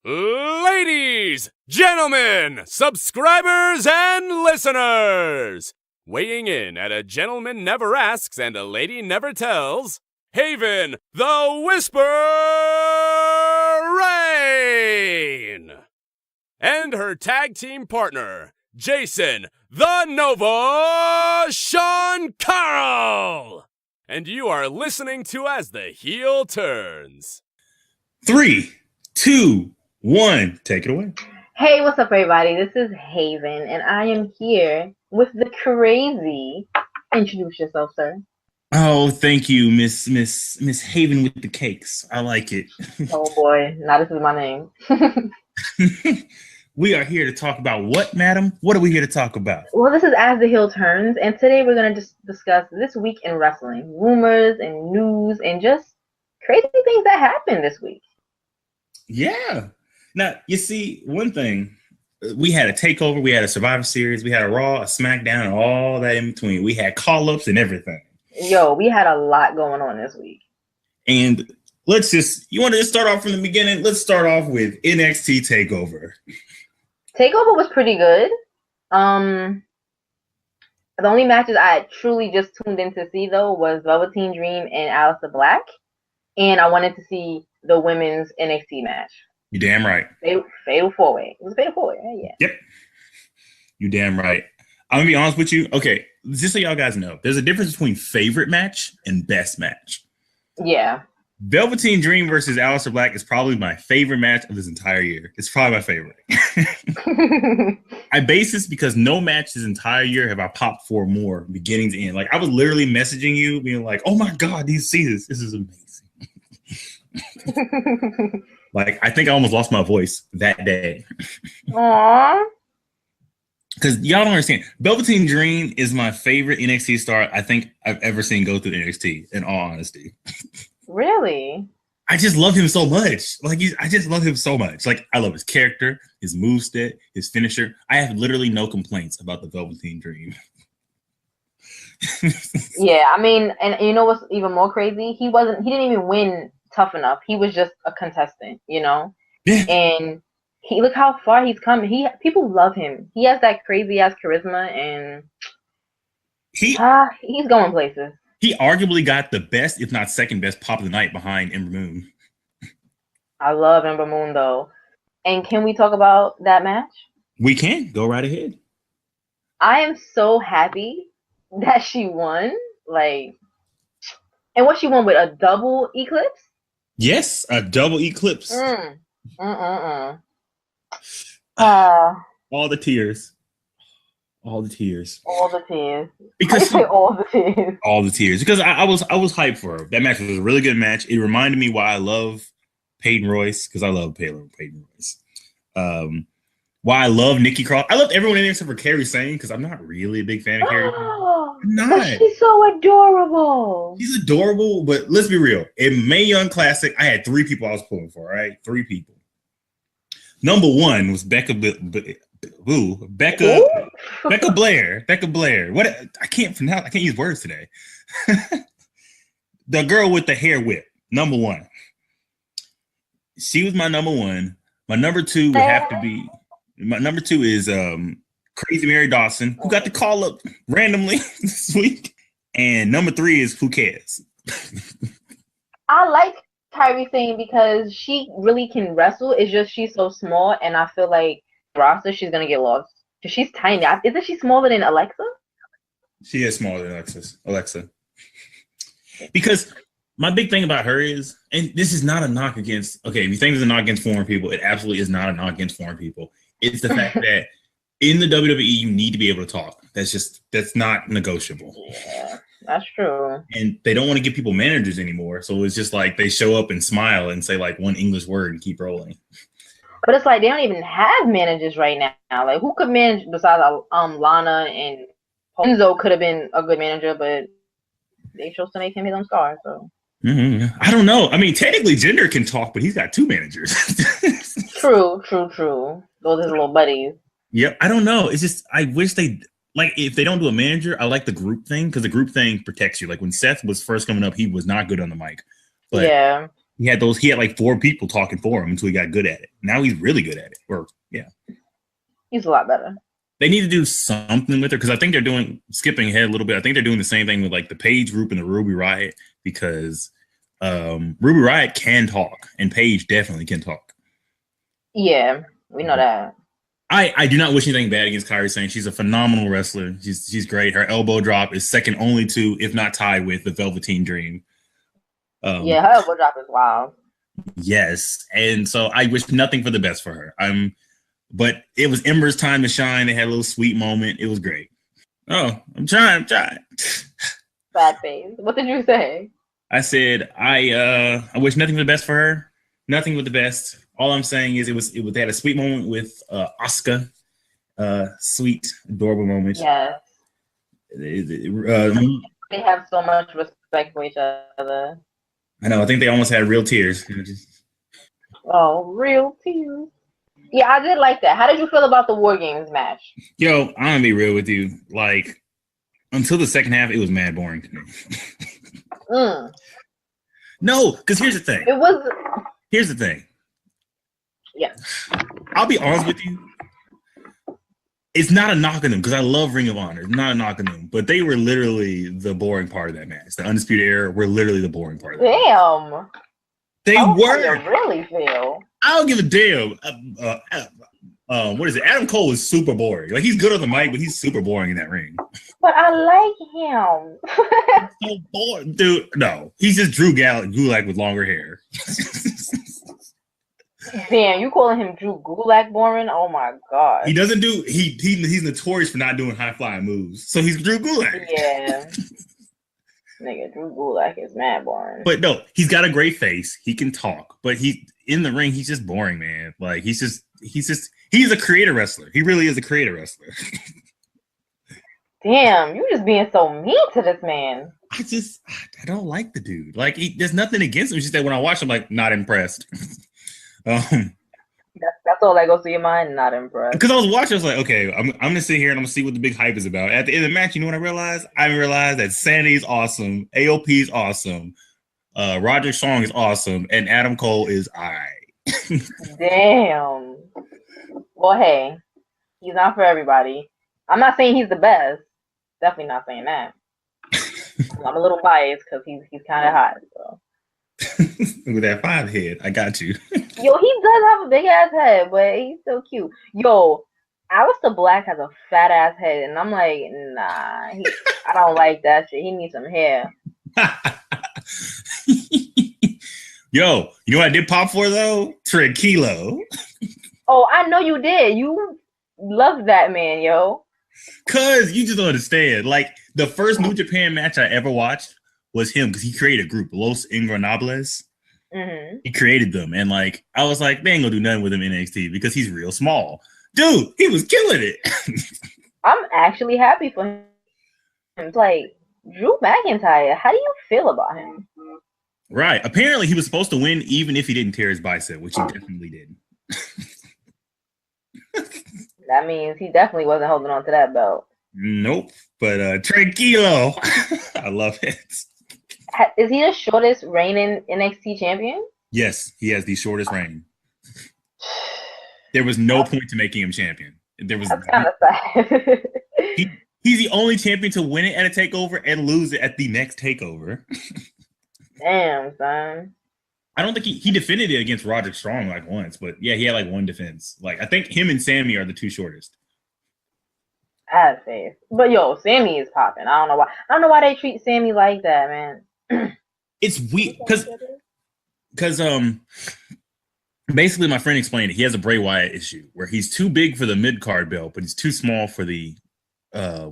Ladies, gentlemen, subscribers, and listeners, weighing in at a gentleman never asks and a lady never tells, Haevyn the Whisper Rain, and her tag team partner, Jason the Nova Sean Carl. And you are listening to As the Heel Turns. 3, 2, 1, take it away. Hey, what's up, everybody? This is Haevyn, and I am here with the crazy. Introduce yourself, sir. Oh, thank you, Miss Haevyn with the cakes. I like it. Oh boy, now this is my name. We are here to talk about what, madam? What are we here to talk about? Well, this is As the Heel Turns, and today we're going to just discuss this week in wrestling, rumors and news, and just crazy things that happened this week. Yeah. Now, you see, one thing, we had a TakeOver, we had a Survivor Series, we had a Raw, a SmackDown, and all that in between. We had call-ups and everything. Yo, we had a lot going on this week. And you want to just start off from the beginning? Let's start off with NXT TakeOver. TakeOver was pretty good. The only matches I truly just tuned in to see, though, was Velveteen Dream and Aleister Black. And I wanted to see the women's NXT match. You damn right. Fatal 4-way. It was a Fatal 4-way, yeah. Yep. You damn right. I'm going to be honest with you. Okay, just so y'all guys know, there's a difference between favorite match and best match. Yeah. Velveteen Dream versus Aleister Black is probably my favorite match of this entire year. It's probably my favorite. I base this because no match this entire year have I popped for more beginning to end. Like, I was literally messaging you being like, oh my God, do you see this? This is amazing. Like, I think I almost lost my voice that day. Aww. Because y'all don't understand. Velveteen Dream is my favorite NXT star I think I've ever seen go through NXT, in all honesty. Really? I just love him so much. I just love him so much. Like, I love his character, his moveset, his finisher. I have literally no complaints about the Velveteen Dream. Yeah, I mean, and you know what's even more crazy? He didn't even win Tough Enough. He was just a contestant, you know? Yeah. And look how far he's come. People love him. He has that crazy ass charisma, and he's going places. He arguably got the best, if not second best, pop of the night behind Ember Moon. I love Ember Moon, though. And can we talk about that match? We can. Go right ahead. I am so happy that she won. And what she won with, a double eclipse? Yes, a double eclipse. All the tears. All the tears. Because all the tears. All the tears. Because I was hyped for her. That match was a really good match. It reminded me why I love Peyton Royce, because I love Peyton Royce. Why I love Nikki Cross. I love everyone in there except for Kairi Sane, because I'm not really a big fan of Kairi. I'm not. She's so adorable. She's adorable, but let's be real. In Mae Young Classic, I had 3 people I was pulling for, right? 3 people. Number 1 was Becca Blair. Becca Blair. What? I can't use words today. The girl with the hair whip. Number 1. She was my number 1. My number 2 would have to be. My number 2 is Crazy Mary Dawson, who got the call up randomly this week. And number 3 is Who Cares? I like Kairi Sane because she really can wrestle. It's just she's so small, and I feel like roster she's gonna get lost because she's tiny. Isn't she smaller than Alexa? She is smaller than Alexa. Because my big thing about her is, and this is not a knock against. Okay, if you think it's a knock against foreign people, it absolutely is not a knock against foreign people. It's the fact that in the WWE you need to be able to talk. That's not negotiable. Yeah, that's true. And they don't want to give people managers anymore, so it's just like they show up and smile and say like one English word and keep rolling. But it's like they don't even have managers right now. Like, who could manage besides Lana, and Enzo could have been a good manager, but they chose to make him his own star. So I don't know. I mean, technically, Jinder can talk, but he's got 2 managers. True. Those are his little buddies. Yep. I don't know. It's just I wish they if they don't do a manager. I like the group thing because the group thing protects you. Like when Seth was first coming up, he was not good on the mic. But yeah. He had like 4 people talking for him until he got good at it. Now he's really good at it. He's a lot better. They need to do something with her because I think they're skipping ahead a little bit. I think they're doing the same thing with like the Paige group and the Ruby Riott because Ruby Riott can talk and Paige definitely can talk. Yeah, we know that. I do not wish anything bad against Kairi Sane. She's a phenomenal wrestler. She's great. Her elbow drop is second only to, if not tied with, the Velveteen Dream. Yeah, her elbow drop is wild. Yes, and so I wish nothing for the best for her. But it was Ember's time to shine. They had a little sweet moment. It was great. Oh, I'm trying. Bad face. What did you say? I said I wish nothing for the best for her. Nothing but the best. All I'm saying is they had a sweet moment with Asuka. Sweet, adorable moment. Yes. They have so much respect for each other. I know. I think they almost had real tears. Oh, real tears. Yeah, I did like that. How did you feel about the War Games match? Yo, I'm gonna be real with you. Like, until the second half, it was mad boring to me. No, because here's the thing. Here's the thing. Yeah. I'll be honest with you. It's not a knock on them because I love Ring of Honor. It's not a knock on them, but they were literally the boring part of that match. The Undisputed Era were literally the boring part of that match. Damn. They were. How do you really feel? I don't give a damn. What is it? Adam Cole is super boring. Like, he's good on the mic, but he's super boring in that ring. But I like him. So boring, dude. No, he's just Drew Gulak with longer hair. Damn, you calling him Drew Gulak boring? Oh my god. He doesn't do. He's notorious for not doing high flying moves. So he's Drew Gulak. Yeah. Nigga, Drew Gulak is mad boring. But no, he's got a great face. He can talk, but in the ring, he's just boring, man. Like, he's a creator wrestler. He really is a creator wrestler. Damn, you just being so mean to this man. I don't like the dude. Like, there's nothing against him. It's just that when I watch him, like, not impressed. That's all that goes through your mind. Not impressed. Because I was watching, I was like, okay, I'm gonna sit here and I'm gonna see what the big hype is about. At the end of the match, you know what I realized? I realized that Sanity's awesome, AOP's awesome, Roderick Strong is awesome, and Adam Cole is alright. Damn. Well, hey, he's not for everybody. I'm not saying he's the best. Definitely not saying that. I'm a little biased because he's kind of hot. So. With that 5 head, I got you. Yo, he does have a big ass head, but he's so cute. Yo, Aleister Black has a fat ass head, and I'm like, nah, I don't like that shit. He needs some hair. Yo, you know what I did pop for though? Tranquilo. Oh, I know you did. You love that man, yo. Cause you just don't understand. Like, the first New Japan match I ever watched was him because he created a group, Los Ingobernables. Mm-hmm. He created them, and like I was like, they ain't gonna do nothing with him in NXT because he's real small. Dude, he was killing it. I'm actually happy for him. It's like, Drew McIntyre, how do you feel about him? Right. Apparently, he was supposed to win even if he didn't tear his bicep, which he definitely did. That means he definitely wasn't holding on to that belt. Nope. But tranquilo. I love it. Is he the shortest reigning NXT champion? Yes, he has the shortest reign. There was no point to making him champion. That's kind of sad. He's the only champion to win it at a takeover and lose it at the next takeover. Damn, son. I don't think he defended it against Roderick Strong like once, but yeah, he had like one defense. Like, I think him and Sammy are the 2 shortest. I'd say, but yo, Sammy is popping. I don't know why. I don't know why they treat Sammy like that, man. It's weird because basically my friend explained it. He has a Bray Wyatt issue where he's too big for the mid card belt, but he's too small for the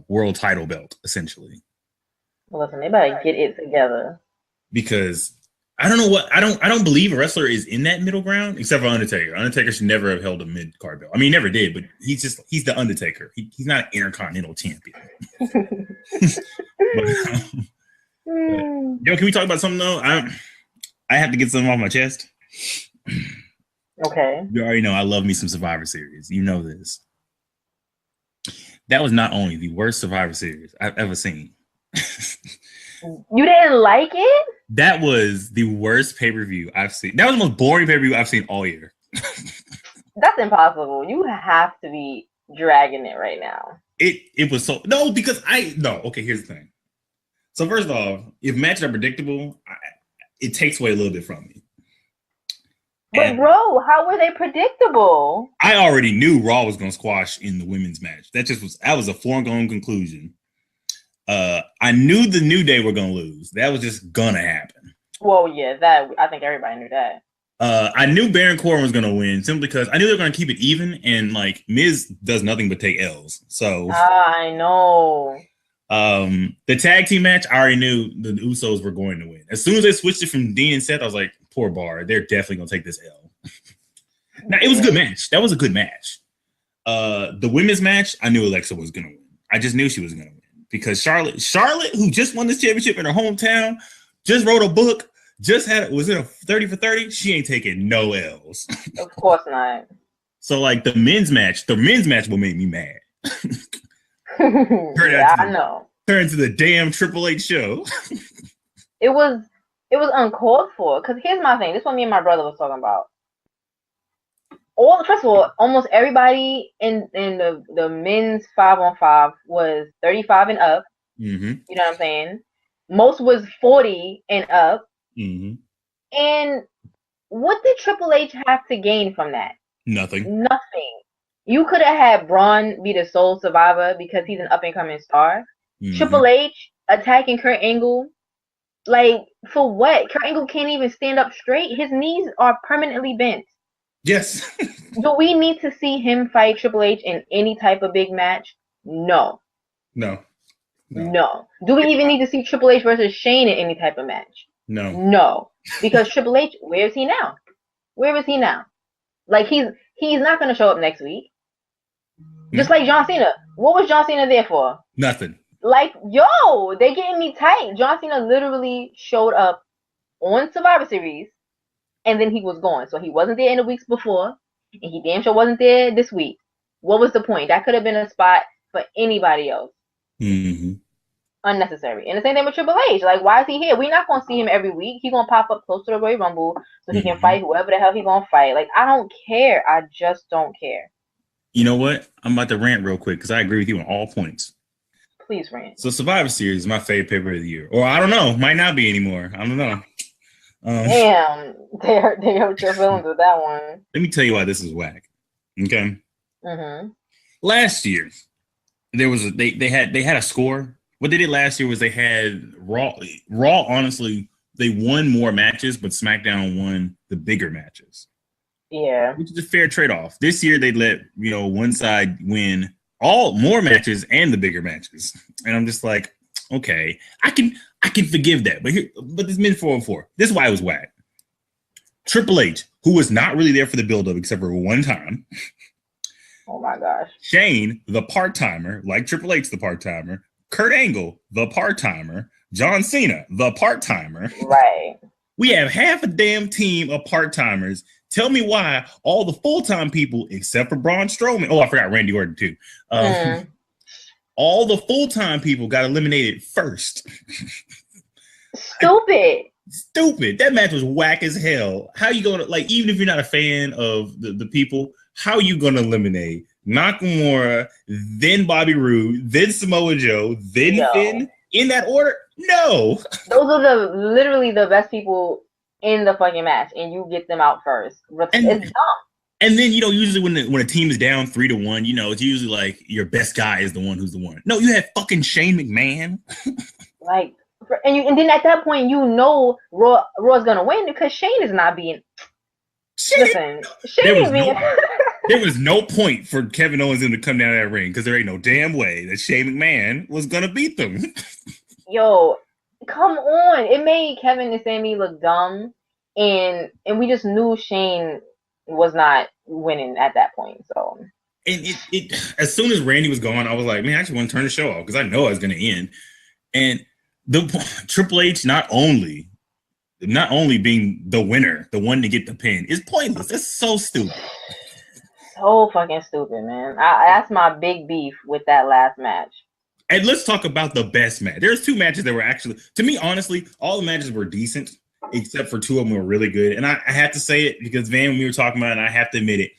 world title belt, essentially. Well, listen, they better get it together. Because I don't know what I don't believe a wrestler is in that middle ground except for Undertaker. Undertaker should never have held a mid card belt. I mean, he never did, but he's the Undertaker. He's not an intercontinental champion. Yo, can we talk about something though? I have to get something off my chest. Okay. You already know I love me some Survivor Series. You know this. That was not only the worst Survivor Series I've ever seen. You didn't like it? That was the worst pay-per-view I've seen. That was the most boring pay-per-view I've seen all year. That's impossible. You have to be dragging it right now. It was so no because okay, here's the thing. So first of all, if matches are predictable, it takes away a little bit from me. But bro, how were they predictable? I already knew Raw was going to squash in the women's match. That was a foregone conclusion. I knew the New Day were going to lose. That was just gonna happen. Well, yeah, that I think everybody knew that. I knew Baron Corbin was going to win simply because I knew they were going to keep it even, and like Miz does nothing but take L's. So I know. The tag team match, I already knew the Usos were going to win. As soon as they switched it from Dean and Seth, I was like, poor Bar, they're definitely going to take this L. Now, it was a good match. That was a good match. The women's match, I knew Alexa was going to win. I just knew she was going to win because Charlotte, who just won this championship in her hometown, just wrote a book, was it a 30 for 30? She ain't taking no L's. Of course not. So, like, the men's match will make me mad. Yeah, I know. Turn to the damn Triple H show. It was uncalled for. Because here's my thing. This is what me and my brother was talking about. First of all, almost everybody in the men's 5-on-5 was 35 and up. Mm-hmm. You know what I'm saying? Most was 40 and up. Mm-hmm. And what did Triple H have to gain from that? Nothing. You could have had Braun be the sole survivor because he's an up-and-coming star. Mm-hmm. Triple H attacking Kurt Angle. Like, for what? Kurt Angle can't even stand up straight. His knees are permanently bent. Yes. Do we need to see him fight Triple H in any type of big match? No. No. Do we even need to see Triple H versus Shane in any type of match? No. Because Triple H, where is he now? Like, he's not going to show up next week. Just like John Cena. What was John Cena there for? Nothing. Like, yo, they getting me tight. John Cena literally showed up on Survivor Series, and then he was gone. So he wasn't there in the weeks before, and he damn sure wasn't there this week. What was the point? That could have been a spot for anybody else. Mm-hmm. Unnecessary. And the same thing with Triple H. Like, why is he here? We're not going to see him every week. He's going to pop up close to the Royal Rumble so he can fight whoever the hell he's going to fight. Like, I don't care. I just don't care. You know what? I'm about to rant real quick because I agree with you on all points. Please rant. So Survivor Series is my favorite pay-per-view of the year. Or I don't know. Might not be anymore. I don't know. Damn. They hurt your feelings with that one. Let me tell you why this is whack. Okay? Mm-hmm. Last year, there was they had a score. What they did last year was they had Raw, honestly, they won more matches, but SmackDown won the bigger matches. Yeah. Which is a fair trade-off. This year they let, one side win all more matches and the bigger matches. And I'm just like, okay, I can forgive that. But this men's 4-on-4. This is why it was whack. Triple H, who was not really there for the build-up except for one time. Oh my gosh. Shane, the part-timer, like Triple H, the part-timer. Kurt Angle, the part-timer. John Cena, the part-timer. Right. We have half a damn team of part-timers. Tell me why all the full-time people, except for Braun Strowman. Oh, I forgot Randy Orton, too. All the full-time people got eliminated first. Stupid. That match was whack as hell. How you going to, like, even if you're not a fan of the people, how you going to eliminate Nakamura, then Bobby Roode, then Samoa Joe, then Finn? In that order? No. Those are literally the best people in the fucking match, and you get them out first. It's dumb. And then, usually when a team is down 3-1, it's usually like your best guy is the one who's the one. No, you have fucking Shane McMahon. Like, and then at that point, Raw's gonna win because Shane is not being. Listen, Shane being. There was no point for Kevin Owens to come down that ring because there ain't no damn way that Shane McMahon was gonna beat them. Yo, come on! It made Kevin and Sami look dumb, and we just knew Shane was not winning at that point. So, and it as soon as Randy was gone, I was like, man, I just want to turn the show off because I know I was gonna end. And the Triple H not only being the winner, the one to get the pin, is pointless. It's so stupid. So fucking stupid, man. That's my big beef with that last match. And let's talk about the best match. There's two matches that were actually, to me, honestly, all the matches were decent, except for two of them were really good. And I have to say it because Van, when we were talking about it, and I have to admit it,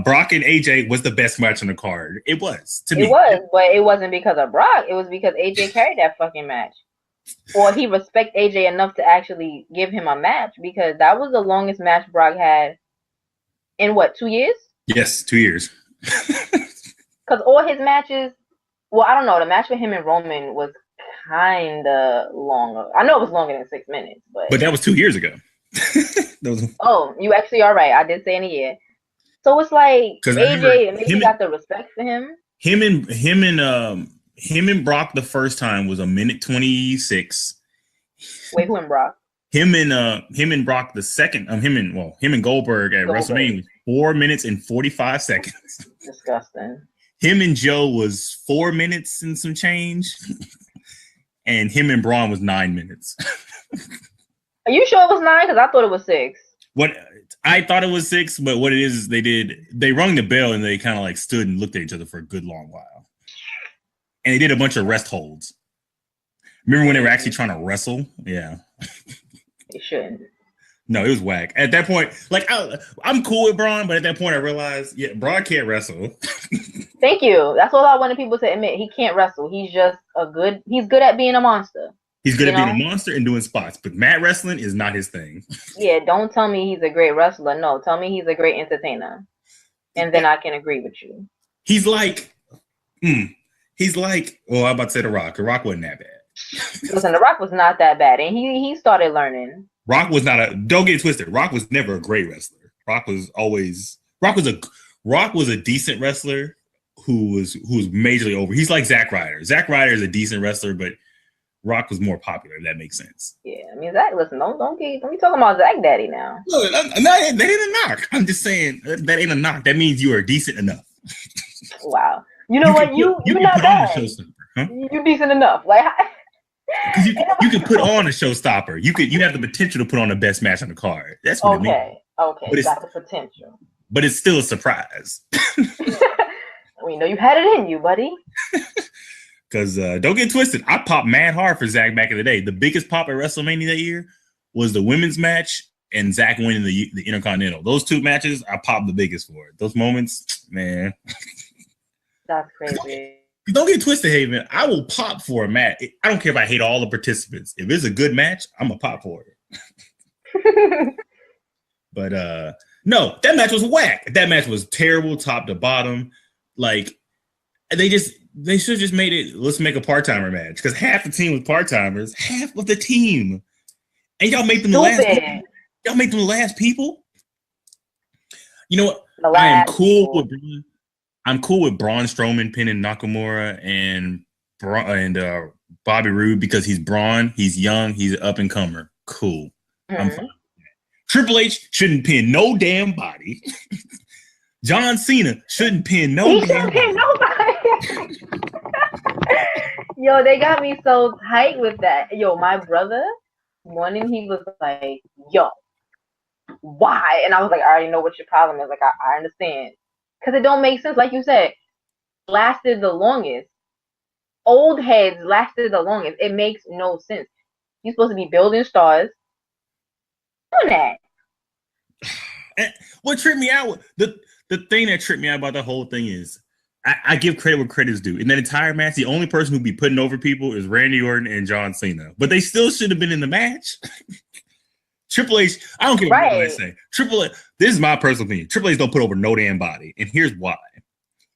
Brock and AJ was the best match on the card. It was, to me. It was, but it wasn't because of Brock. It was because AJ carried that fucking match. Or he respect AJ enough to actually give him a match, because that was the longest match Brock had in what, 2 years? Yes, 2 years. Because all his matches, well, I don't know, the match with him and Roman was kind of longer. I know it was longer than 6 minutes, but that was 2 years ago. Oh, you actually are right. I did say in a year. So it's like AJ, maybe got the respect for him. Him and Brock the first time was 1:26. Wait, who and Brock? Him and Brock the second. Him and Goldberg at WrestleMania was 4 minutes and 45 seconds. Disgusting. Him and Joe was 4 minutes and some change, and him and Braun was 9 minutes. Are you sure it was 9? Because I thought it was 6. What I thought it was 6, but what it is they rung the bell and they kind of like stood and looked at each other for a good long while, and they did a bunch of rest holds. Remember when they were actually trying to wrestle? Yeah, they shouldn't. No, it was whack. At that point, like I'm cool with Braun, but at that point I realized, Braun can't wrestle. Thank you. That's all I wanted people to admit. He can't wrestle. He's just he's good at being a monster. He's good at being a monster and doing spots, but mat wrestling is not his thing. Yeah, don't tell me he's a great wrestler. No, tell me he's a great entertainer. And then I can agree with you. He's like, I'm about to say The Rock. The Rock wasn't that bad. Listen, The Rock was not that bad. And he started learning. Rock was don't get it twisted. Rock was never a great wrestler. Rock was a decent wrestler who was majorly over. He's like Zack Ryder. Zack Ryder is a decent wrestler, but Rock was more popular, if that makes sense. Yeah, I mean, Zach, listen, don't be talking about Zach Daddy now. No, that ain't a knock. I'm just saying that ain't a knock. That means you are decent enough. Wow. You know what? You're not bad. Huh? You're decent enough. Like, you can put on a showstopper. You have the potential to put on the best match on the card. That's what it means. Okay, but got the potential. But it's still a surprise. We know you had it in you, buddy. Because don't get twisted, I popped mad hard for Zach back in the day. The biggest pop at WrestleMania that year was the women's match and Zach winning the Intercontinental. Those two matches, I popped the biggest for it. Those moments, man. That's crazy. Don't get twisted, Haevyn. I will pop for a match. I don't care if I hate all the participants. If it's a good match, I'm going to pop for it. But no, that match was whack. That match was terrible, top to bottom. Like, they should have just made it, let's make a part-timer match. Because half the team was part-timers. Half of the team. And y'all make them the last people. Y'all make them the last people? You know what? I'm cool with Braun Strowman pinning Nakamura and Bobby Roode because he's Braun, he's young, he's an up-and-comer. Cool. Mm-hmm. I'm fine. Triple H shouldn't pin no damn body. John Cena shouldn't pin no damn body. Yo, they got me so tight with that. Yo, my brother, morning he was like, yo, why? And I was like, I already know what your problem is. Like, I understand. Because it don't make sense. Like you said, lasted the longest. Old heads lasted the longest. It makes no sense. You're supposed to be building stars. Doing that. And what tripped me out, the thing that tripped me out about the whole thing is, I give credit where credit's due. In that entire match, the only person who'd be putting over people is Randy Orton and John Cena. But they still should have been in the match. Triple H, I don't care what I say. Triple H, this is my personal opinion. Triple H don't put over no damn body. And here's why.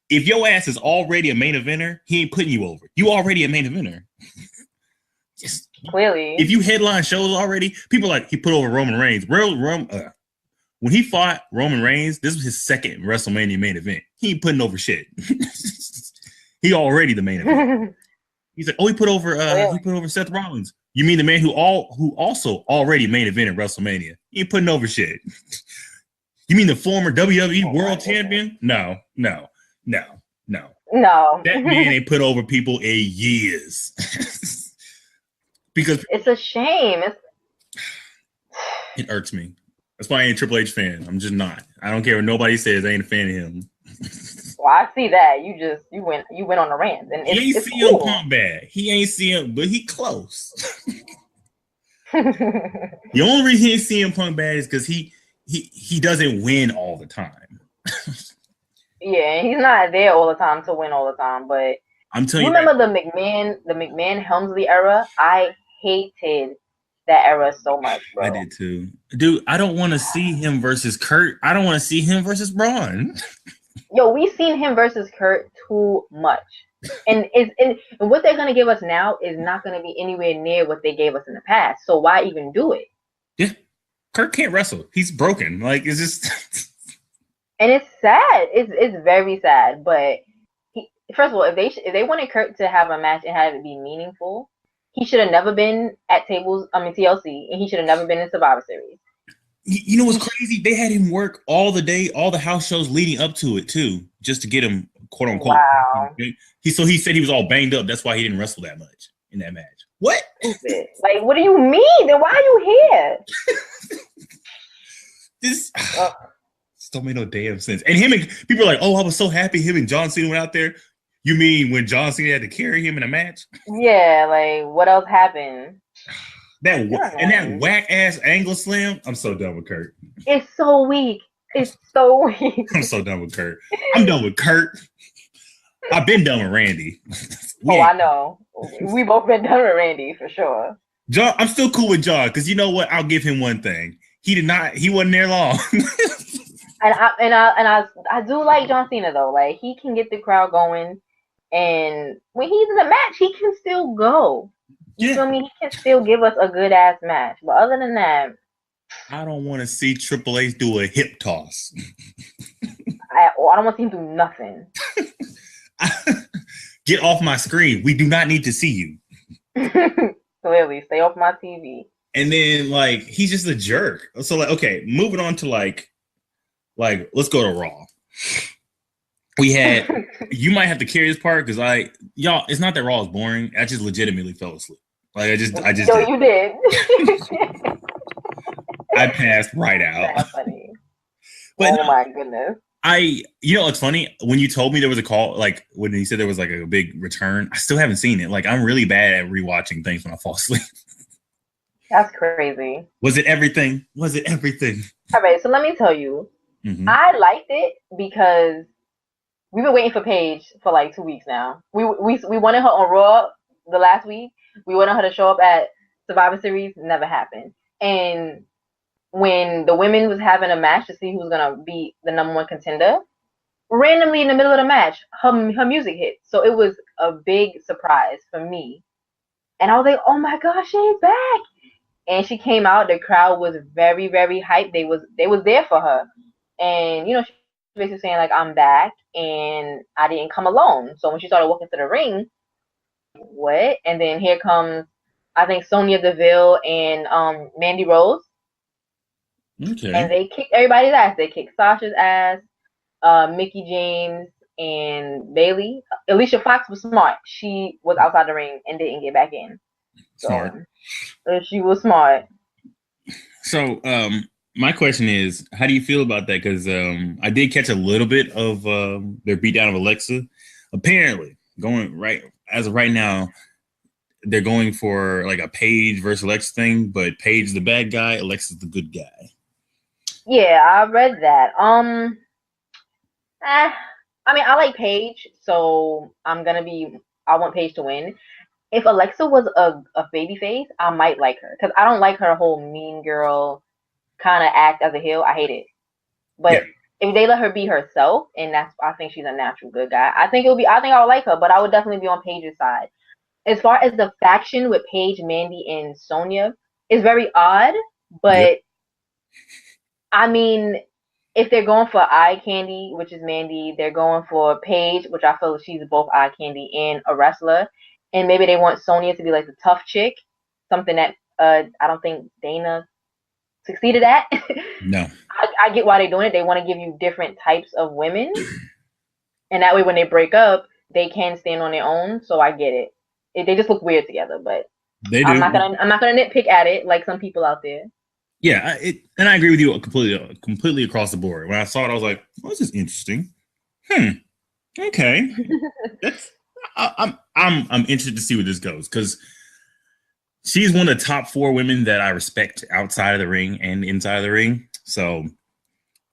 If your ass is already a main eventer, he ain't putting you over. You already a main eventer. Just clearly. If you headline shows already, people like, he put over Roman Reigns. When he fought Roman Reigns, this was his second WrestleMania main event. He ain't putting over shit. He already the main event. He's like, he put over Seth Rollins. You mean the man who also already main event at WrestleMania? He ain't putting over shit. You mean the former WWE World Champion? No. That man ain't put over people in years. Because it's a shame. It irks me. That's why I ain't a Triple H fan. I'm just not. I don't care what nobody says. I ain't a fan of him. Well, I see that. You went on a rant, and He ain't it's CM cool. Punk bad. He ain't CM, but he close. The only reason he ain't CM Punk bad is because he doesn't win all the time. Yeah, he's not there all the time to win all the time. But I'm telling you, remember the McMahon Helmsley era? I hated that era so much, bro. I did too, dude. I don't want to see him versus Kurt. I don't want to see him versus Braun. Yo, we've seen him versus Kurt too much. And what they're gonna give us now is not gonna be anywhere near what they gave us in the past. So why even do it? Yeah, Kurt can't wrestle. He's broken. Like it's just. And it's sad. It's very sad. But first of all, if they wanted Kurt to have a match and have it be meaningful, he should have never been at TLC, and he should have never been in Survivor Series. You know what's crazy? They had him work all the house shows leading up to it too, just to get him quote unquote. Wow. He said he was all banged up. That's why he didn't wrestle that much in that match. What? Stupid. Like, what do you mean? Then why are you here? This don't make no damn sense. And people are like, oh, I was so happy him and John Cena went out there. You mean when John Cena had to carry him in a match? Yeah, like what else happened? That whack ass angle slam. I'm so done with Kurt. It's so weak. It's so weak. I'm so done with Kurt. I'm done with Kurt. I've been done with Randy. I know. We both been done with Randy for sure. John, I'm still cool with John because you know what? I'll give him one thing. He wasn't there long. And I do like John Cena though. Like he can get the crowd going, and when he's in the match, he can still go. You feel me? He can still give us a good ass match. But other than that, I don't want to see Triple H do a hip toss. I don't want to see him do nothing. Get off my screen. We do not need to see you. Clearly, stay off my TV. And then like he's just a jerk. So like, okay, moving on to like let's go to Raw. We had you might have to carry this part because y'all, it's not that Raw is boring. I just legitimately fell asleep. Like I just Yo, you did. I passed right out. That's funny. But my goodness. You know, it's funny when you told me there was a call, like when he said there was like a big return. I still haven't seen it. Like I'm really bad at rewatching things when I fall asleep. That's crazy. Was it everything? All right, so let me tell you, mm-hmm. I liked it because we've been waiting for Paige for like 2 weeks now. We wanted her on Raw the last week. We wanted her to show up at Survivor Series. Never happened. And when the women was having a match to see who's gonna be the #1 contender, randomly in the middle of the match, her music hit. So it was a big surprise for me. And I was like, oh my gosh, she's back. And she came out. The crowd was very, very hyped. They was there for her. And you know, she was basically saying like, I'm back and I didn't come alone. So when she started walking to the ring, what? And then here comes, I think, Sonya Deville and Mandy Rose. Okay. And they kicked everybody's ass. They kicked Sasha's ass, Mickey James, and Bailey. Alicia Fox was smart. She was outside the ring and didn't get back in. Smart. So she was smart. So my question is, how do you feel about that? Because I did catch a little bit of their beatdown of Alexa. Apparently, as of right now, they're going for like a Paige versus Alexa thing, but Paige is the bad guy, Alexa's the good guy. Yeah, I read that. I mean, I like Paige, so I want Paige to win. If Alexa was a babyface, I might like her because I don't like her whole mean girl kind of act as a heel. I hate it. But if they let her be herself, and I think she's a natural good guy. I think I would like her, but I would definitely be on Paige's side. As far as the faction with Paige, Mandy, and Sonya, is very odd, but I mean, if they're going for eye candy, which is Mandy, they're going for Paige, which I feel she's both eye candy and a wrestler. And maybe they want Sonya to be like the tough chick, something that I don't think Dana succeeded at. No. I get why they're doing it. They want to give you different types of women. And that way when they break up, they can stand on their own. So I get it. They just look weird together, but they do. I'm not gonna nitpick at it like some people out there. Yeah, and I agree with you completely across the board. When I saw it, I was like, "Oh, this is interesting." Okay. I'm interested to see where this goes because she's one of the top 4 women that I respect outside of the ring and inside of the ring. So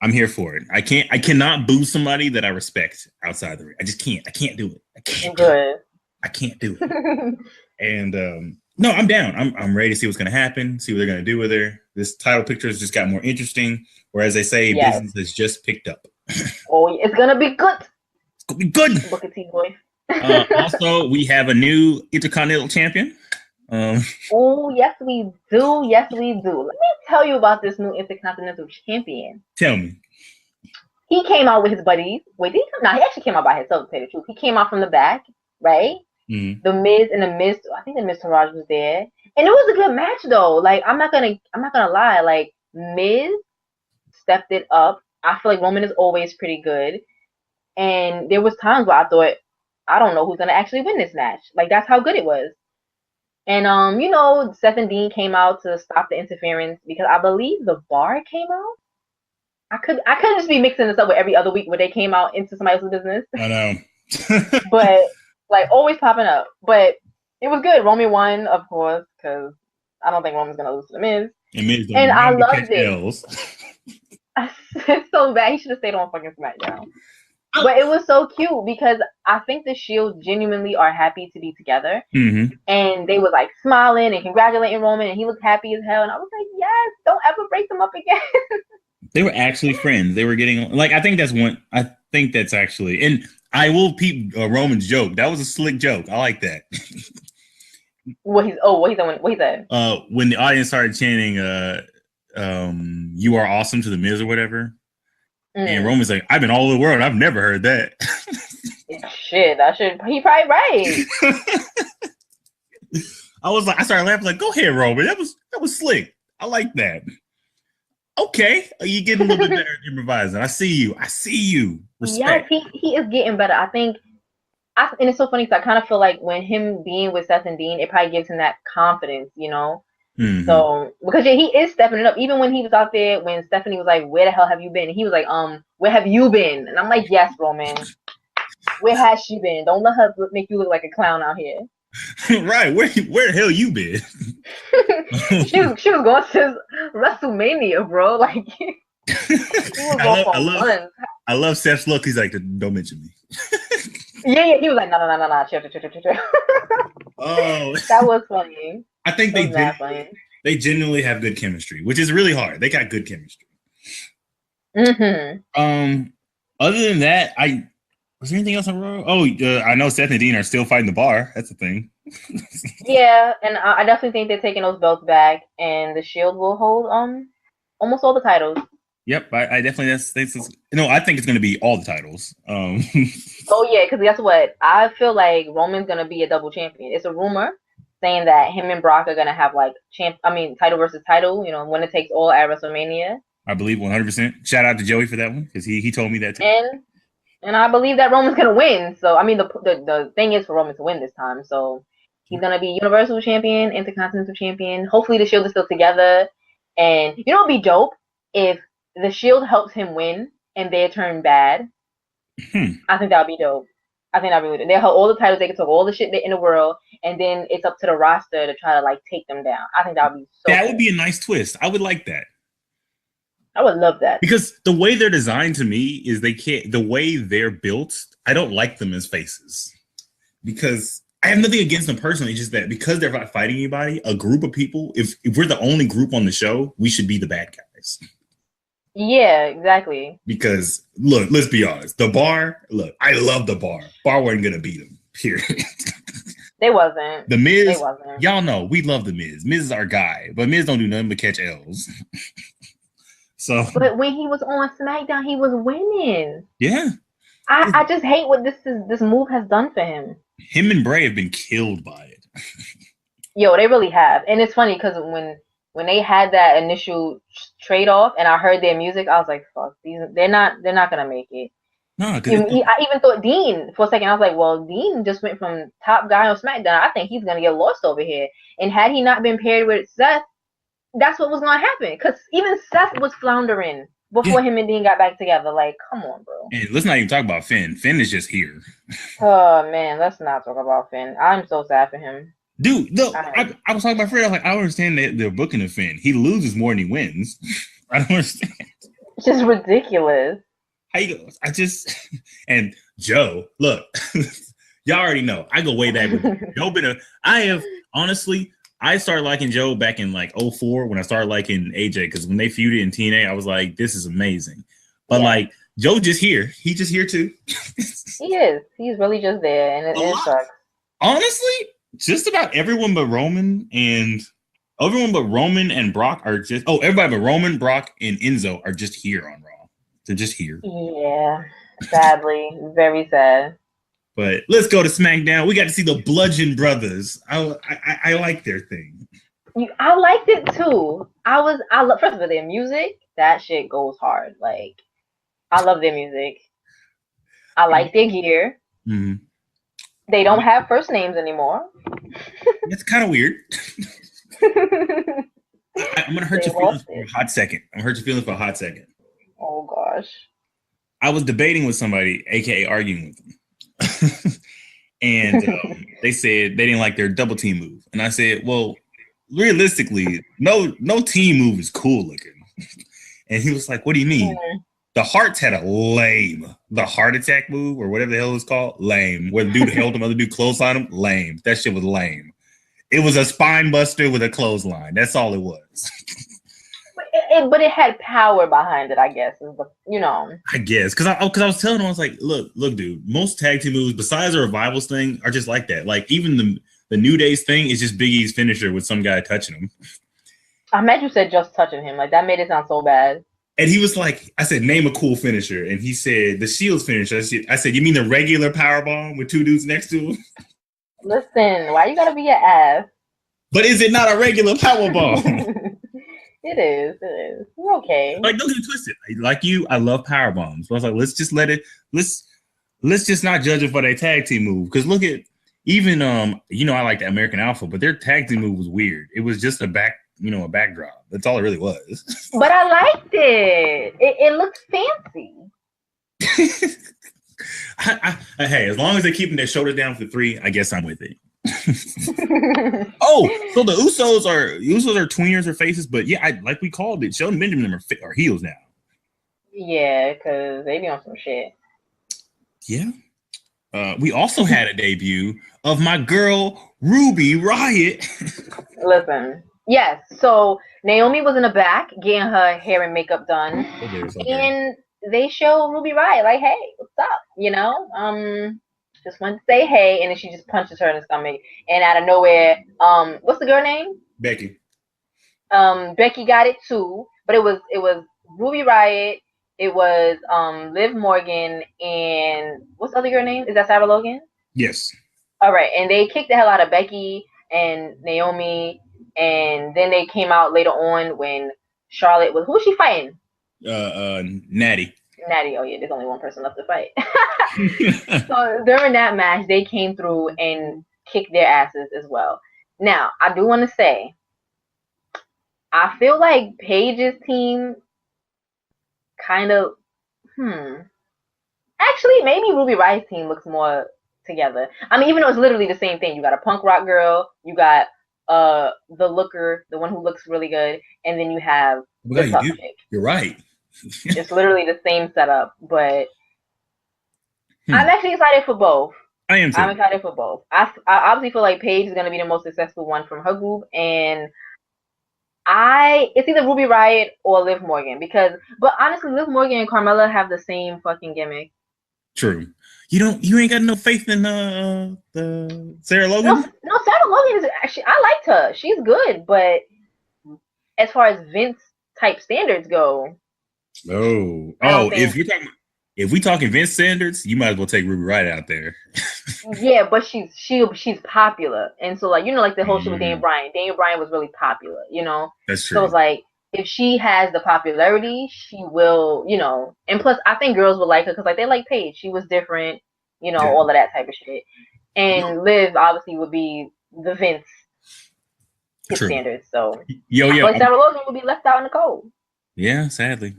I'm here for it. I cannot boo somebody that I respect outside of the ring. I just can't. I can't do it. I can't do it. I can't do it. And no, I'm down. I'm ready to see what's gonna happen, see what they're gonna do with her. This title picture has just got more interesting. Whereas they say business has just picked up. Oh, it's gonna be good. It's gonna be good. Booker T boy. Also, we have a new Intercontinental Champion. Oh, yes, we do. Yes, we do. Let me tell you about this new Intercontinental Champion. Tell me. He came out with his buddies. Wait, did he come? No, he actually came out by himself, to tell the truth. He came out from the back, right? Mm-hmm. The Miz and the Miz, I think the Miz Taraj was there. And it was a good match though. Like, I'm not gonna lie. Like, Miz stepped it up. I feel like Roman is always pretty good. And there was times where I thought, I don't know who's gonna actually win this match. Like, that's how good it was. And Seth and Dean came out to stop the interference because I believe the Bar came out. I could just be mixing this up with every other week where they came out into somebody else's business. I know. But like always popping up. But it was good. Roman won, of course, because I don't think Roman's gonna lose to the Miz. And I loved it. It's so bad. He should have stayed on fucking SmackDown. But it was so cute because I think the Shield genuinely are happy to be together. Mm-hmm. And they were like smiling and congratulating Roman, and he looked happy as hell. And I was like, yes, don't ever break them up again. They were actually friends. They were getting like, I think that's actually, and I will peep Roman's joke. That was a slick joke. I like that. What he said? When the audience started chanting, "You are awesome" to the Miz or whatever. And Roman's like, I've been all over the world. I've never heard that. Shit, he probably right. I started laughing like, go ahead, Roman. That was slick. I like that. Okay. You getting a little bit better at improvising. I see you. Respect. Yes, he is getting better. I think, and it's so funny because I kind of feel like when him being with Seth and Dean, it probably gives him that confidence, Mm-hmm. So, because he is stepping it up. Even when he was out there, when Stephanie was like, where the hell have you been? And he was like, where have you been? And I'm like, yes, Roman. Where has she been? Don't let her make you look like a clown out here. Right. Where the hell you been? she was going to WrestleMania, bro. Like, I love Seth's look. He's like, don't mention me. Yeah. He was like, no. Chill. Oh. That was funny. I think they genuinely have good chemistry, which is really hard. They got good chemistry. Mm-hmm. Other than that, was there anything else I wrote? Oh, I know Seth and Dean are still fighting the Bar. That's the thing. Yeah, and I definitely think they're taking those belts back, and the Shield will hold almost all the titles. Yep, I definitely I think it's going to be all the titles. Oh yeah, because guess what? I feel like Roman's going to be a double champion. It's a rumor saying that him and Brock are going to have like title versus title. Winner takes all at WrestleMania. I believe 100%. Shout out to Joey for that one because he told me that too. And I believe that Roman's going to win. So I mean, the thing is for Roman to win this time. So he's going to be Universal Champion, Intercontinental Champion. Hopefully the Shield is still together. And it'd be dope if the Shield helps him win and they turn bad. I think that would be dope. I think that'd be really dope. They hold all the titles. They can talk all the shit in the world, and then it's up to the roster to try to like take them down. I think that would be That would be a nice twist. I would like that. I would love that because the way they're designed to me is the way they're built. I don't like them as faces because I have nothing against them personally. It's just that because they're not fighting anybody, a group of people. If we're the only group on the show, we should be the bad guys. Yeah, exactly. Because look, let's be honest. The Bar, I love the Bar. Bar wasn't gonna beat them. Period. They wasn't. The Miz, y'all know we love the Miz. Miz is our guy, but Miz don't do nothing but catch L's. But when he was on SmackDown, he was winning. Yeah. I just hate what this move has done for him. Him and Bray have been killed by it. Yo, they really have, and it's funny because when they had that initial trade off, and I heard their music, I was like, "Fuck, they're not gonna make it." No, I even thought Dean for a second. I was like, "Well, Dean just went from top guy on SmackDown. I think he's gonna get lost over here." And had he not been paired with Seth, that's what was gonna happen. Because even Seth was floundering before him and Dean got back together. Like, come on, bro. And let's not even talk about Finn. Finn is just here. Oh man, let's not talk about Finn. I'm so sad for him. Dude, no, I was talking about Fred. I was like, I don't understand that they're booking a Finn. He loses more than he wins. I don't understand. It's just ridiculous. How you go? And Joe, look, y'all already know. I go way back with Joe. I started liking Joe back in like 2004 when I started liking AJ, because when they feuded in TNA, I was like, this is amazing. But like, Joe just here. He just here too. He is. He's really just there, and it sucks. Honestly, just about everyone but Roman and Brock are just. Oh, everybody but Roman, Brock, and Enzo are just here on Raw. They're just here. Yeah, sadly, very sad. But let's go to SmackDown. We got to see the Bludgeon Brothers. I like their thing. I liked it too. First of all, their music, that shit goes hard. Like, I love their music. I like their gear. Mm-hmm. They don't have first names anymore. That's kind of weird. I'm gonna hurt your feelings for a hot second. Oh gosh. I was debating with somebody, aka arguing with them. And they said they didn't like their double team move. And I said, well, realistically, no team move is cool looking. And he was like, what do you mean? Mm-hmm. The Hearts had the heart attack move or whatever the hell it's called, lame. Where the dude held him, other dude clotheslined him, lame. That shit was lame. It was a spine buster with a clothesline. That's all it was. But it had power behind it, I guess. I guess because I was telling him, I was like, look, dude. Most tag team moves, besides the Revivals thing, are just like that. Like even the New Day's thing is just Big E's finisher with some guy touching him. I'm mad you said just touching him. Like that made it sound so bad. And he was like, I said, name a cool finisher, and he said the Shield's finisher. I said, you mean the regular powerbomb with two dudes next to him? Listen, why you gotta be an ass? But is it not a regular powerbomb? It is. You're okay. Like, don't get it twisted. Like you, I love power bombs. So I was like, let's just let's just not judge it for their tag team move. Because look at even I like the American Alpha, but their tag team move was weird. It was just a backdrop. That's all it really was. But I liked it. It looked fancy. Hey, as long as they're keeping their shoulders down for 3, I guess I'm with it. Oh, so the Usos are tweeners or faces, but yeah, like we called it, Shelton Benjamin are heels now. Yeah, because they be on some shit. Yeah. We also had a debut of my girl Ruby Riott. Listen, yes. So Naomi was in the back getting her hair and makeup done, and they show Ruby Riott like, "Hey, what's up?" Just wanted to say hey, and then she just punches her in the stomach. And out of nowhere, what's the girl name? Becky. Becky got it too, but it was Ruby Riott, it was Liv Morgan, and what's the other girl name? Is that Sarah Logan? Yes. All right, and they kicked the hell out of Becky and Naomi, and then they came out later on when Charlotte was, who was she fighting? Natty. Oh yeah, there's only one person left to fight. So during that match, they came through and kicked their asses as well. Now, I do want to say, I feel like Paige's team kind of, actually, maybe Ruby Riott's team looks more together. I mean, even though it's literally the same thing. You got a punk rock girl, you got the looker, the one who looks really good, and then you have the tough chick. You're right. It's literally the same setup, but I'm actually excited for both. I am too. I'm excited for both. I obviously feel like Paige is going to be the most successful one from her group, and it's either Ruby Riott or Liv Morgan but honestly, Liv Morgan and Carmella have the same fucking gimmick. True. You ain't got no faith in the Sarah Logan? No, Sarah Logan is actually, I liked her. She's good, but as far as Vince type standards go. If we talking Vince standards, you might as well take Ruby Riott out there. Yeah, but she's popular, and so like the whole shit with Daniel Bryan. Daniel Bryan was really popular, That's true. So it's like if she has the popularity, she will, And plus, I think girls will like her because like they like Paige. She was different, all of that type of shit. And Liv obviously would be the Vince standards. So like Sarah Logan would be left out in the cold. Yeah, sadly.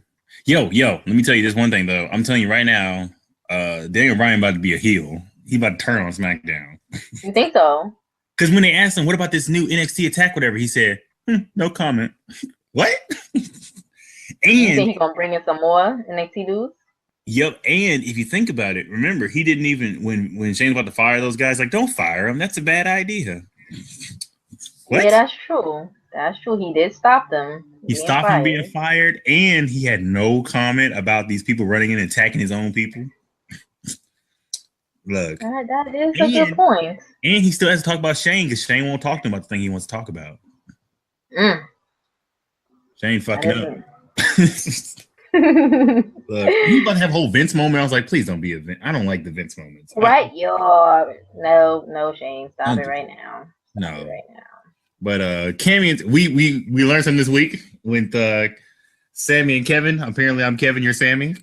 Yo, let me tell you this one thing though. I'm telling you right now, Daniel Bryan about to be a heel. He about to turn on SmackDown. You think so? Because when they asked him, what about this new NXT attack, whatever, he said, no comment. What? You think he's gonna bring in some more NXT dudes? Yep. And if you think about it, remember, he didn't even when Shane's about to fire those guys, like, don't fire him. That's a bad idea. What? Yeah, that's true. That's true. He did stop them. He stopped him being fired, and he had no comment about these people running in and attacking his own people. Look, that is a good point. And he still has to talk about Shane because Shane won't talk to him about the thing he wants to talk about. Shane fucking up. Look, he about to have a whole Vince moment. I was like, please don't be a Vince. I don't like the Vince moments. Right, no, Shane, stop it right now. Stop it right now. But Cammy, we learned something this week with Sammy and Kevin. Apparently, I'm Kevin. You're Sammy.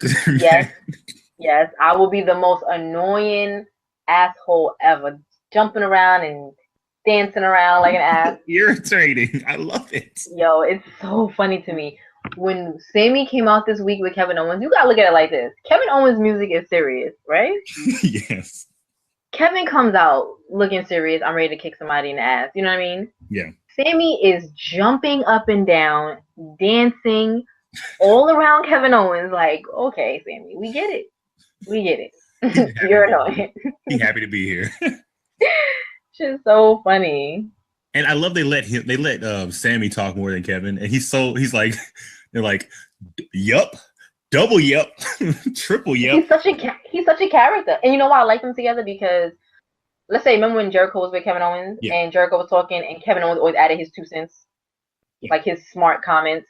Yes, I will be the most annoying asshole ever, jumping around and dancing around like an ass. Irritating. I love it. Yo, it's so funny to me. When Sammy came out this week with Kevin Owens, you gotta look at it like this. Kevin Owens' music is serious, right? Yes. Kevin comes out looking serious. I'm ready to kick somebody in the ass. You know what I mean? Yeah. Sammy is jumping up and down, dancing all around Kevin Owens. Like, okay, Sammy, we get it. You're annoying. He's happy to be here. Just so funny. And I love they let Sammy talk more than Kevin. And he's like, they're like, yup, double yup, triple yup. He's such a character. And you know why I like them together? Because let's say, remember when Jericho was with Kevin Owens and Jericho was talking and Kevin Owens always added his 2 cents, like his smart comments.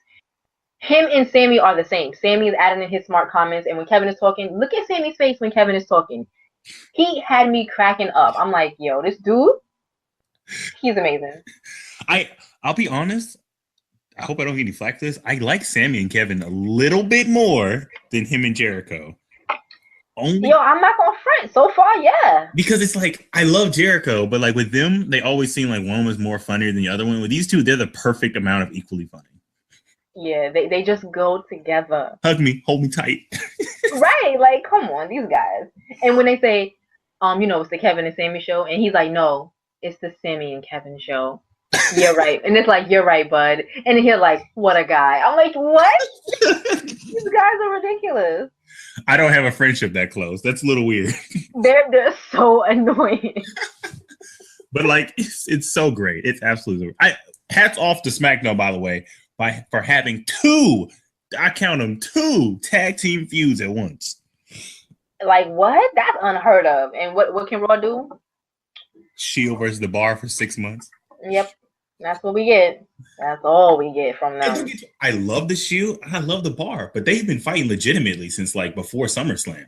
Him and Sammy are the same. Sammy is adding in his smart comments, and when Kevin is talking, look at Sammy's face when Kevin is talking. He had me cracking up. I'm like, yo, this dude, he's amazing. I'll be honest. I hope I don't get any flack for this. I like Sammy and Kevin a little bit more than him and Jericho. I'm not gonna front. So far, yeah. Because it's like, I love Jericho, but like with them, they always seem like one was more funnier than the other one. With these two, they're the perfect amount of equally funny. Yeah, they just go together. Hug me, hold me tight. Right, like, come on, these guys. And when they say, it's the Kevin and Sammy show, and he's like, no, it's the Sammy and Kevin show. You're right. And it's like, you're right, bud. And then he's like, what a guy. I'm like, what? These guys are ridiculous. I don't have a friendship that close. That's a little weird. They're so annoying. But like, it's so great. It's absolutely. Hats off to SmackDown, by the way, for having 2 tag team feuds at once. Like, what? That's unheard of. And what can Raw do? Shield versus The Bar for 6 months. Yep. That's what we get. That's all we get from them. I love the Shield. I love The Bar, but they've been fighting legitimately since like before SummerSlam.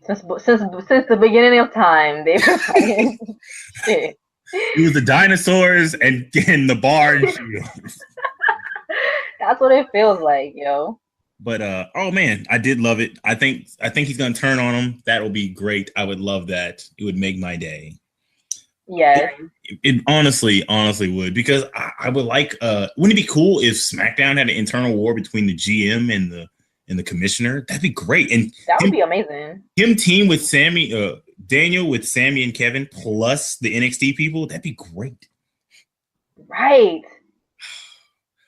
Since the beginning of time, they've been fighting. Shit. It was the dinosaurs and The Bar and Shield. That's what it feels like, yo. But oh man, I did love it. I think he's gonna turn on him. That will be great. I would love that. It would make my day. Yes. It honestly would, because I would like. Wouldn't it be cool if SmackDown had an internal war between the GM and the commissioner? That'd be great. And that would be amazing. Him team with Daniel with Sammy and Kevin plus the NXT people. That'd be great. Right.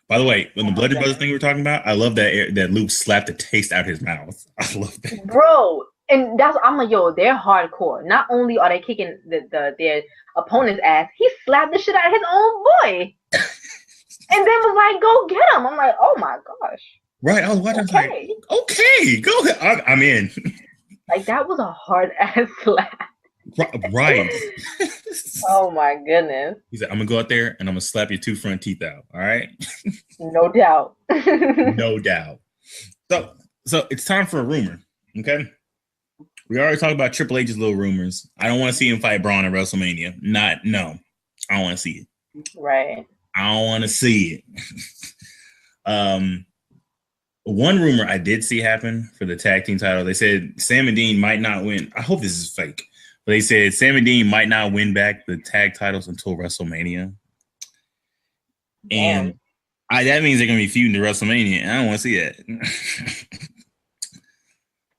By the way, when the Bloody Brothers thing we were talking about, I love that Luke slapped the taste out of his mouth. I love that, bro. And I'm like, yo, they're hardcore. Not only are they kicking their opponent's ass, he slapped the shit out of his own boy, and then was like, "Go get him." I'm like, oh my gosh. Right. I was watching. Okay. Like, okay, go ahead. I'm in. Like, that was a hard ass slap. Right. Oh my goodness. He said, I'm gonna go out there and I'm gonna slap your 2 front teeth out. All right. No doubt. No doubt. So it's time for a rumor. Okay. We already talked about Triple H's little rumors. I don't want to see him fight Braun at WrestleMania. I don't want to see it. Right. I don't want to see it. One rumor I did see happen for the tag team title. They said Sam and Dean might not win. I hope this is fake. But they said Sam and Dean might not win back the tag titles until WrestleMania. And That means they're gonna be feuding to WrestleMania, and I don't want to see that.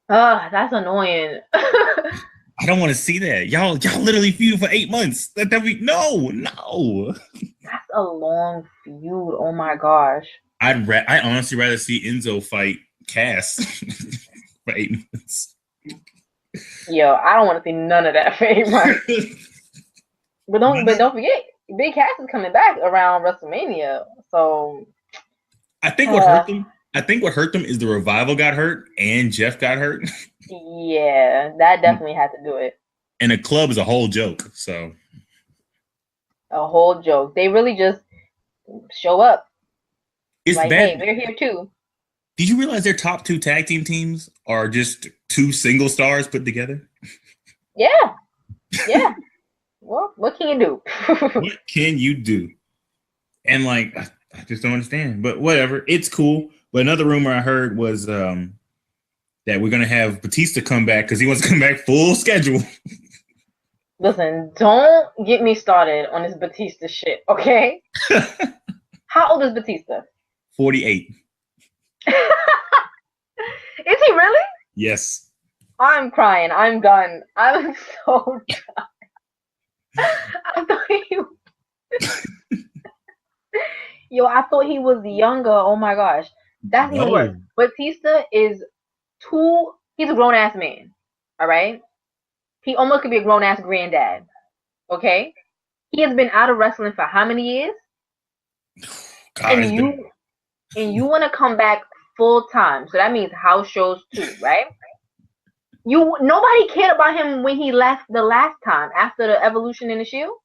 That's annoying. I don't want to see that. Y'all literally feuding for 8 months. That be no. That's a long feud. Oh my gosh. I honestly rather see Enzo fight Cass for 8 months. Yo, I don't want to see none of that for 8 months. But don't forget, Big Cass is coming back around WrestleMania. So I think what hurt them is the Revival got hurt and Jeff got hurt. Yeah, that definitely had to do it. And the club is a whole joke. So a whole joke. They really just show up. It's like, bad. Hey, we're here too. Did you realize their top 2 tag teams are just 2 single stars put together? Yeah. Well, what can you do? What can you do? And like, I just don't understand. But whatever, it's cool. But another rumor I heard was that we're gonna have Batista come back because he wants to come back full schedule. Listen, don't get me started on this Batista shit, okay? How old is Batista? 48. Is he really? Yes. I'm crying. I'm done. I'm so done. I thought he was younger. Oh my gosh. That's even worse. Batista is he's a grown ass man. All right? He almost could be a grown ass granddad. Okay? He has been out of wrestling for how many years? God, and you want to come back full time. So that means house shows too, right? Nobody cared about him when he left the last time after the Evolution in the Shield.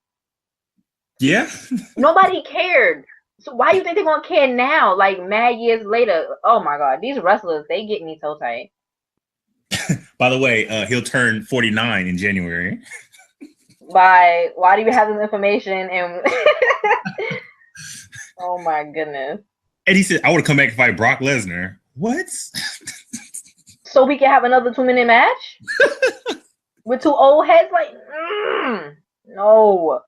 Yeah. Nobody cared. So why do you think they're gonna care now? Like mad years later. Oh my god, these wrestlers, they get me so tight. By the way, he'll turn 49 in January. Why do you have this information? And oh my goodness. And he said, I would come back and fight Brock Lesnar. What? So we can have another 2-minute match? With 2 old heads? Like, no.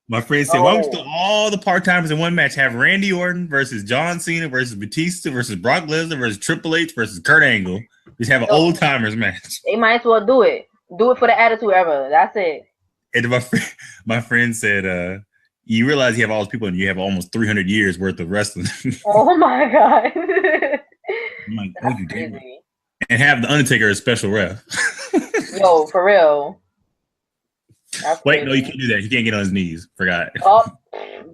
My friend said, why don't we do all the part-timers in one match? Have Randy Orton versus John Cena versus Batista versus Brock Lesnar versus Triple H versus Kurt Angle. Just have an old-timers match. They might as well do it. Do it for the Attitude Era. That's it. And my friend said, you realize you have all those people and you have almost 300 years worth of wrestling. Oh my God. I'm like, oh, you did. And have the Undertaker as special ref. Yo, for real. That's Wait, crazy. no, you can't do that. He can't get on his knees. Forgot. Oh,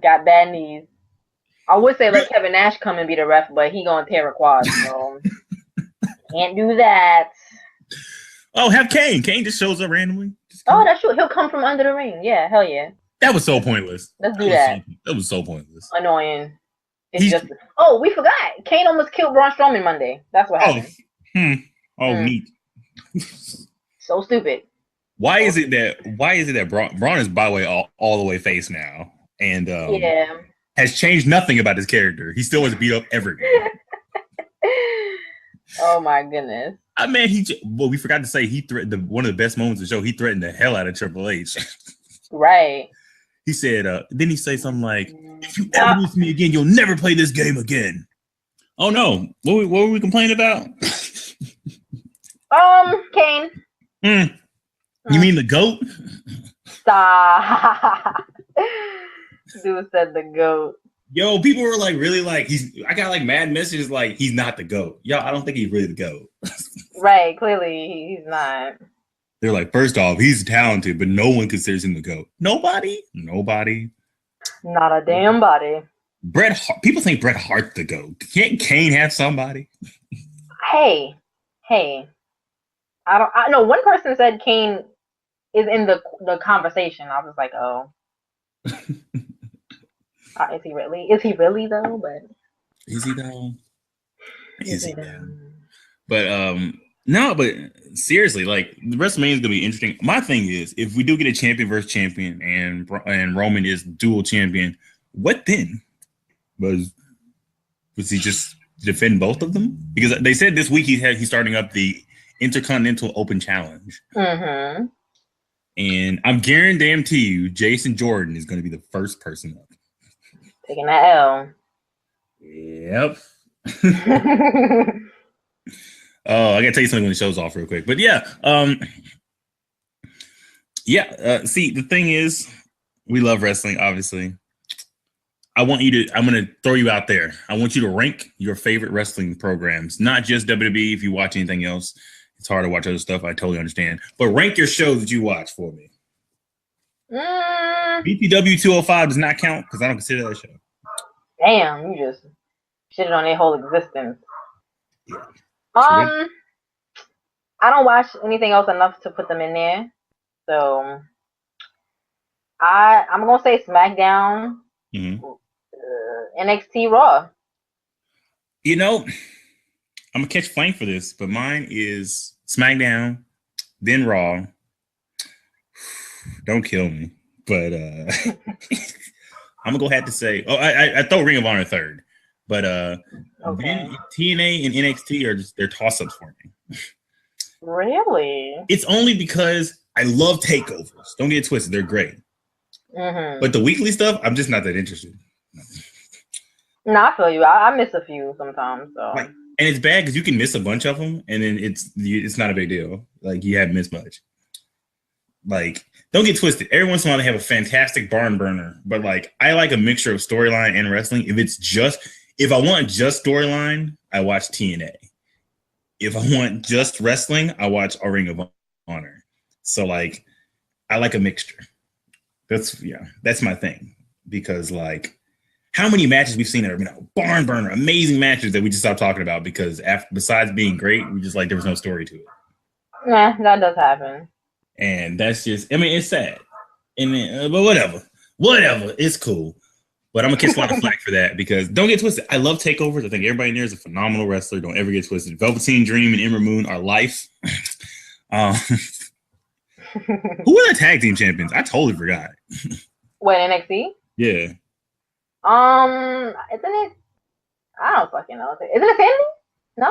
got bad knees. I would say let Kevin Nash come and be the ref, but he gonna tear a quad, so can't do that. Oh, have Kane. Kane just shows up randomly. Oh, that's true. He'll come from under the ring. Yeah, hell yeah. That was so pointless. Let's do that. That was so pointless. Annoying. It's just. Oh, we forgot. Kane almost killed Braun Strowman Monday. That's what happened. Neat. So stupid. Why is it that Braun is, by the way, all the way face now, and has changed nothing about his character? He still was beat up everyone. Oh my goodness. I mean, we forgot to say he threatened one of the best moments of the show. He threatened the hell out of Triple H. Right. He said, didn't he say something like, if you ever lose me again, you'll never play this game again? Oh no. What were we complaining about? Kane. You mean the GOAT? Stop. Dude said the GOAT. Yo, people were like, really like, I got like mad messages like, he's not the GOAT. Yo, I don't think he's really the GOAT. Right, clearly he's not. They're like, first off, he's talented, but no one considers him the GOAT. Nobody. Not a damn body. People think Bret Hart's the GOAT. Can't Kane have somebody? Hey. I know one person said Kane is in the conversation. I was like, oh. Is he really? Is he really though? But is he though? Is he though? But no, but seriously, like the WrestleMania is gonna be interesting. My thing is, if we do get a champion versus champion, and Roman is dual champion, what then? Was he just defend both of them? Because they said this week he's starting up the Intercontinental Open Challenge. Mm-hmm. And I'm guaranteeing you, Jason Jordan is going to be the first person up. Taking that L. Yep. Oh, I gotta tell you something when the show's off real quick. But yeah, see, the thing is, we love wrestling, obviously. I'm gonna throw you out there. I want you to rank your favorite wrestling programs, not just WWE. If you watch anything else, it's hard to watch other stuff. I totally understand. But rank your shows that you watch for me. BTW 205 does not count because I don't consider that a show. Damn, you just shitted on their whole existence. Yeah. I don't watch anything else enough to put them in there. So I'm gonna say SmackDown, NXT, Raw. You know, I'm gonna catch flank for this, but mine is SmackDown, then Raw. Don't kill me, but I'm gonna have to say, I throw Ring of Honor third, but then TNA and NXT are just they're toss-ups for me. Really? It's only because I love takeovers. Don't get it twisted; they're great. But the weekly stuff, I'm just not that interested. No, I feel you. I miss a few sometimes. So. And it's bad because you can miss a bunch of them, and then it's not a big deal. Like you haven't missed much. Like, don't get twisted. Every once in a while, they have a fantastic barn burner, but like I like a mixture of storyline and wrestling. If I want just storyline, I watch TNA. If I want just wrestling, I watch a Ring of Honor. So like, I like a mixture. That's my thing. Because like, how many matches we've seen that are barn burner, amazing matches that we just stopped talking about because besides being great, we just like there was no story to it. Yeah, that does happen. And that's just, it's sad. And then, but whatever, it's cool. But I'm gonna catch a lot of flack for that because don't get twisted. I love takeovers. I think everybody in there is a phenomenal wrestler. Don't ever get twisted. Velveteen Dream and Ember Moon are life. Who are the tag team champions? I totally forgot. What, NXT? Yeah. Isn't it? I don't fucking know. Isn't it Sandy? No.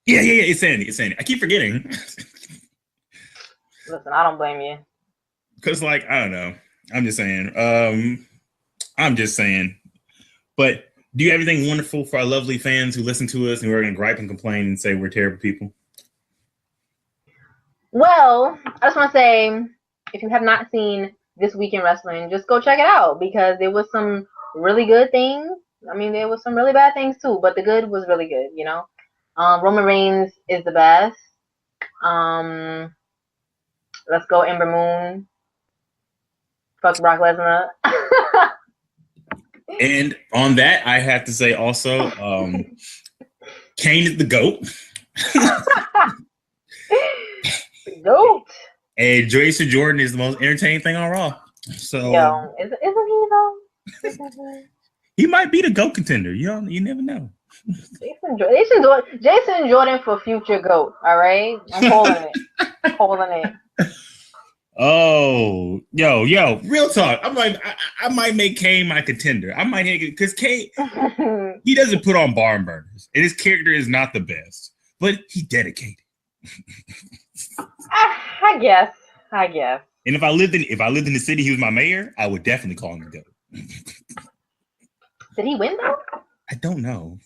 Yeah. It's Sandy. I keep forgetting. Listen, I don't blame you. Cause like I don't know. I'm just saying. But do you have anything wonderful for our lovely fans who listen to us and who are going to gripe and complain and say we're terrible people? Well, I just want to say, if you have not seen This Week in Wrestling, just go check it out because there was some really good things. I mean, there was some really bad things too, but the good was really good, you know? Roman Reigns is the best. Let's go Ember Moon. Fuck Brock Lesnar. And on that, I have to say also, Kane is the GOAT. The GOAT. And Jason Jordan is the most entertaining thing on Raw. So, yo, isn't he though? He might be the GOAT contender. You never know. Jason Jordan for future GOAT. All right, I'm holding it. Oh, yo, real talk. I might make Kane my contender. I might make it because Kane, he doesn't put on barn burners, and his character is not the best, but he's dedicated. I guess. And if I lived in the city, he was my mayor, I would definitely call him the GOAT. Did he win though? I don't know.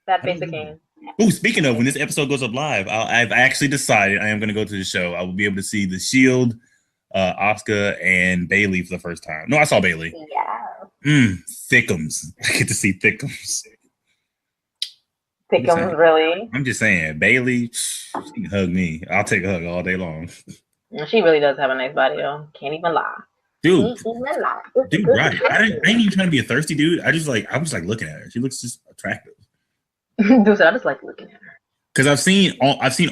That basic game. Oh, speaking of, when this episode goes up live, I've actually decided I am going to go to the show. I will be able to see The Shield, Asuka, and Bayley for the first time. No, I saw Bayley. Yeah. Thickums. I get to see Thickums. Thickums, really? I'm just saying, Bayley, she can hug me. I'll take a hug all day long. She really does have a nice body, though. Can't even lie. Dude, right. I ain't even trying to be a thirsty dude. I was like looking at her. She looks just attractive. Dude, I just like looking at her. Because I've seen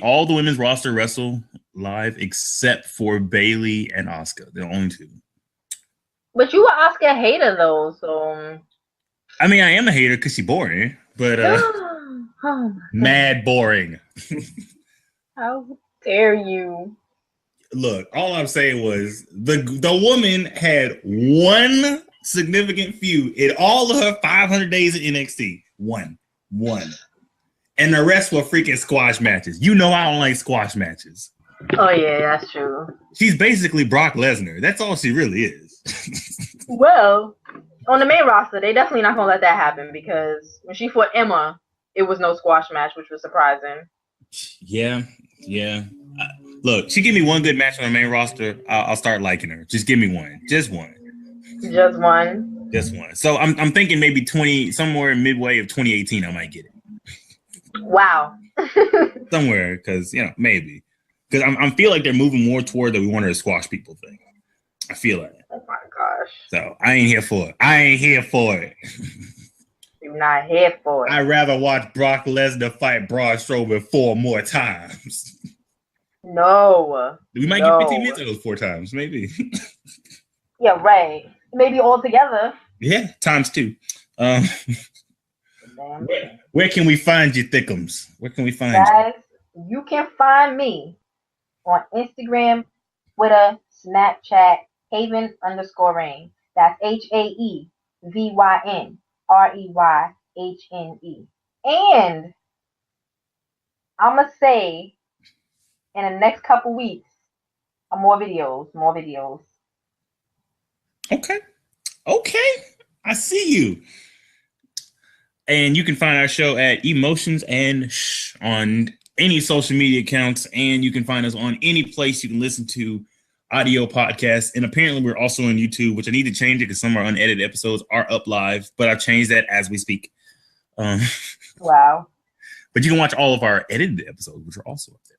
all the women's roster wrestle live except for Bayley and Asuka. They're the only two. But you were Asuka hater though, so. I mean, I am a hater because she's boring, but mad boring. How dare you? Look, all I'm saying was the woman had one significant feud in all of her 500 days at NXT. One. And the rest were freaking squash matches. You know I don't like squash matches. Oh yeah, that's true. She's basically Brock Lesnar. That's all she really is. Well, On the main roster, they definitely not gonna let that happen because when she fought Emma, it was no squash match, which was surprising. Yeah. Look, she give me one good match on the main roster, I'll start liking her. Just give me one. Just one. Just one. Just one. So I'm thinking maybe 20, somewhere midway of 2018, I might get it. Wow. Somewhere, because maybe. Because I feel like they're moving more toward the we want her to squash people thing. I feel like. Oh my gosh. So I ain't here for it. You're not here for it. I'd rather watch Brock Lesnar fight Braun Strowman 4 more times. No. We might get 15 minutes of those 4 times, maybe. Yeah, right. Maybe all together. Yeah, times 2. Where can we find you, Thickums? Where can we find Guys, you can find me on Instagram, Twitter, Snapchat, Haevyn_Rain. That's HAEVYNREYHNE. And I'm going to say in the next couple weeks, more videos. Okay. I see you. And you can find our show at Emotions and Shh on any social media accounts. And you can find us on any place you can listen to audio podcasts. And apparently we're also on YouTube, which I need to change it because some of our unedited episodes are up live. But I've changed that as we speak. Wow. But you can watch all of our edited episodes, which are also up there.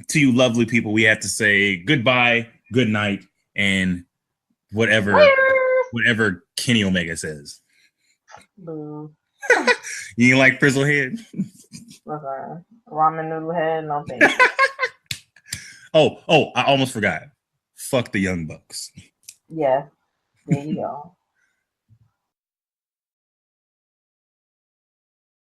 To you lovely people, we have to say goodbye, good night, and whatever Kenny Omega says. Boo. You ain't like Frizzlehead? Okay. Ramen noodle head, no thank you. Oh, I almost forgot. Fuck the Young Bucks. Yeah. There you go.